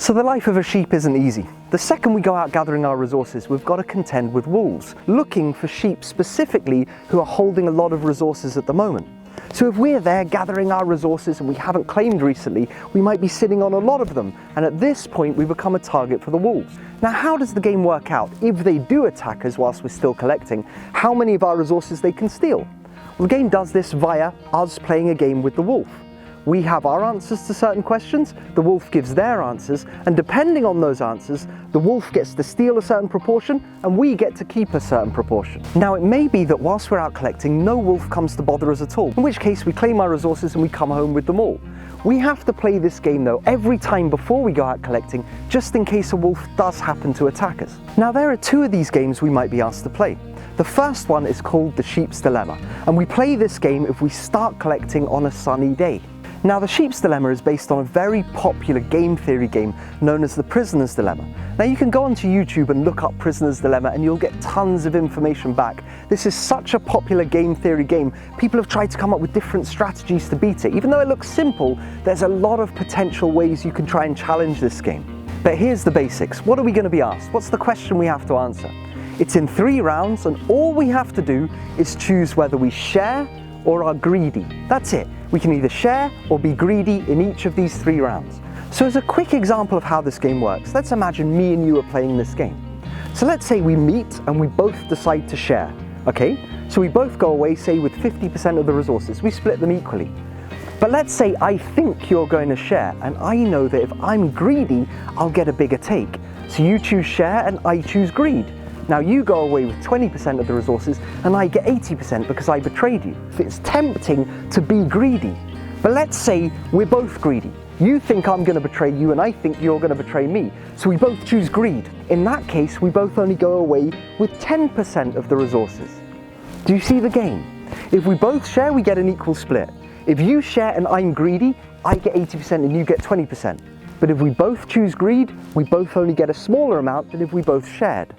So the life of a sheep isn't easy. The second we go out gathering our resources, we've got to contend with wolves, looking for sheep specifically who are holding a lot of resources at the moment. So if we're there gathering our resources and we haven't claimed recently, we might be sitting on a lot of them, and at this point we become a target for the wolves. Now, how does the game work out if they do attack us whilst we're still collecting? How many of our resources they can steal? Well, the game does this via us playing a game with the wolf. We have our answers to certain questions, the wolf gives their answers, and depending on those answers, the wolf gets to steal a certain proportion and we get to keep a certain proportion. Now, it may be that whilst we're out collecting, no wolf comes to bother us at all, in which case we claim our resources and we come home with them all. We have to play this game though every time before we go out collecting, just in case a wolf does happen to attack us. Now, there are two of these games we might be asked to play. The first one is called the Sheep's Dilemma, and we play this game if we start collecting on a sunny day. Now, the Sheep's Dilemma is based on a very popular game theory game known as the Prisoner's Dilemma. Now, you can go onto YouTube and look up Prisoner's Dilemma and you'll get tons of information back. This is such a popular game theory game. People have tried to come up with different strategies to beat it. Even though it looks simple, there's a lot of potential ways you can try and challenge this game. But here's the basics. What are we going to be asked? What's the question we have to answer? It's in 3 rounds, and all we have to do is choose whether we share or are greedy. That's it. We can either share or be greedy in each of these 3 rounds. So as a quick example of how this game works, let's imagine me and you are playing this game. So let's say we meet and we both decide to share, okay? So we both go away, say with 50% of the resources, we split them equally. But let's say I think you're going to share and I know that if I'm greedy, I'll get a bigger take. So you choose share and I choose greed. Now you go away with 20% of the resources and I get 80% because I betrayed you. It's tempting to be greedy. But let's say we're both greedy. You think I'm going to betray you and I think you're going to betray me. So we both choose greed. In that case, we both only go away with 10% of the resources. Do you see the game? If we both share, we get an equal split. If you share and I'm greedy, I get 80% and you get 20%. But if we both choose greed, we both only get a smaller amount than if we both shared.